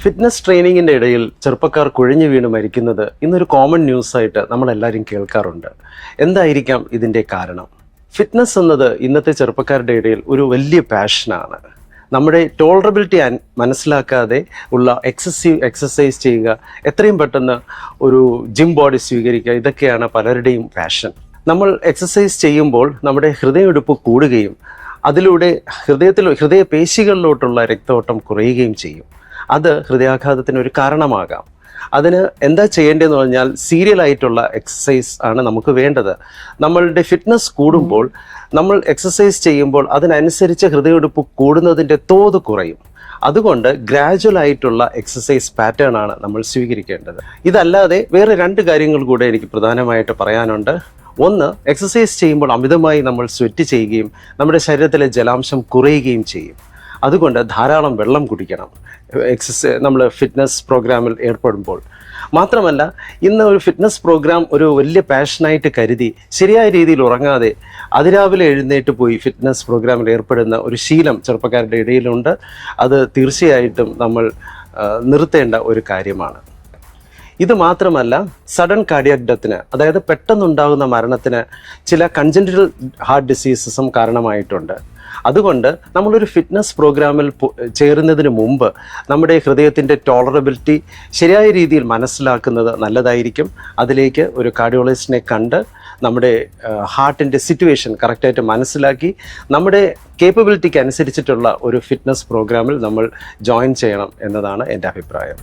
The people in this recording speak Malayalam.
ഫിറ്റ്നസ് ട്രെയിനിങ്ങിൻ്റെ ഇടയിൽ ചെറുപ്പക്കാർ കുഴഞ്ഞു വീണ് മരിക്കുന്നത് ഇന്നൊരു കോമൺ ന്യൂസായിട്ട് നമ്മളെല്ലാവരും കേൾക്കാറുണ്ട്. എന്തായിരിക്കാം ഇതിൻ്റെ കാരണം? ഫിറ്റ്നസ് എന്നത് ഇന്നത്തെ ചെറുപ്പക്കാരുടെ ഇടയിൽ ഒരു വലിയ പാഷനാണ്. നമ്മുടെ ടോളറബിലിറ്റി മനസ്സിലാക്കാതെ ഉള്ള എക്സസീവ് എക്സസൈസ് ചെയ്യുക, എത്രയും പെട്ടെന്ന് ഒരു ജിം ബോഡി സ്വീകരിക്കുക, ഇതൊക്കെയാണ് പലരുടെയും പാഷൻ. നമ്മൾ എക്സസൈസ് ചെയ്യുമ്പോൾ നമ്മുടെ ഹൃദയമിടിപ്പ് കൂടുകയും അതിലൂടെ ഹൃദയപേശികളിലോട്ടുള്ള രക്തയോട്ടം കുറയുകയും ചെയ്യും. അത് ഹൃദയാഘാതത്തിന് ഒരു കാരണമാകാം. അതിന് എന്താ ചെയ്യേണ്ടതെന്ന് പറഞ്ഞാൽ സീരിയലായിട്ടുള്ള എക്സസൈസ് ആണ് നമുക്ക് വേണ്ടത്. നമ്മളുടെ ഫിറ്റ്നസ് കൂടുമ്പോൾ നമ്മൾ എക്സസൈസ് ചെയ്യുമ്പോൾ അതിനനുസരിച്ച് ഹൃദയമിടിപ്പ് കൂടുന്നതിൻ്റെ തോത് കുറയും. അതുകൊണ്ട് ഗ്രാജുവൽ ആയിട്ടുള്ള എക്സസൈസ് പാറ്റേൺ ആണ് നമ്മൾ സ്വീകരിക്കേണ്ടത്. ഇതല്ലാതെ വേറെ രണ്ട് കാര്യങ്ങൾ കൂടെ എനിക്ക് പ്രധാനമായിട്ട് പറയാനുണ്ട്. ഒന്ന്, എക്സസൈസ് ചെയ്യുമ്പോൾ അമിതമായി നമ്മൾ സ്വെറ്റ് ചെയ്യുകയും നമ്മുടെ ശരീരത്തിലെ ജലാംശം കുറയുകയും ചെയ്യും. അതുകൊണ്ട് ധാരാളം വെള്ളം കുടിക്കണം നമ്മൾ ഫിറ്റ്നസ് പ്രോഗ്രാമിൽ ഏർപ്പെടുമ്പോൾ. മാത്രമല്ല, ഇന്ന് ഒരു ഫിറ്റ്നസ് പ്രോഗ്രാം ഒരു വലിയ പാഷനായിട്ട് കരുതി ശരിയായ രീതിയിൽ ഉറങ്ങാതെ അതിരാവിലെ എഴുന്നേറ്റ് പോയി ഫിറ്റ്നസ് പ്രോഗ്രാമിൽ ഏർപ്പെടുന്ന ഒരു ശീലം ചെറുപ്പക്കാരുടെ ഇടയിലുണ്ട്. അത് തീർച്ചയായിട്ടും നമ്മൾ നിർത്തേണ്ട ഒരു കാര്യമാണ്. ഇത് മാത്രമല്ല, സഡൻ കാർഡിയാക് ഡെത്തിന്, അതായത് പെട്ടെന്നുണ്ടാകുന്ന മരണത്തിന് ചില കൺജന്റൽ ഹാർട്ട് ഡിസീസസും കാരണമായിട്ടുണ്ട്. അതുകൊണ്ട് നമ്മളൊരു ഫിറ്റ്നസ് പ്രോഗ്രാമിൽ ചേരുന്നതിന് മുമ്പ് നമ്മുടെ ഹൃദയത്തിൻ്റെ ടോളറബിലിറ്റി ശരിയായ രീതിയിൽ മനസ്സിലാക്കുന്നത് നല്ലതായിരിക്കും. അതിലേക്ക് ഒരു കാർഡിയോളജിസ്റ്റിനെ കണ്ട് നമ്മുടെ ഹാർട്ടിൻ്റെ സിറ്റുവേഷൻ കറക്റ്റായിട്ട് മനസ്സിലാക്കി നമ്മുടെ കേപ്പബിലിറ്റിക്ക് അനുസരിച്ചിട്ടുള്ള ഒരു ഫിറ്റ്നസ് പ്രോഗ്രാമിൽ നമ്മൾ ജോയിൻ ചെയ്യണം എന്നതാണ് എൻ്റെ അഭിപ്രായം.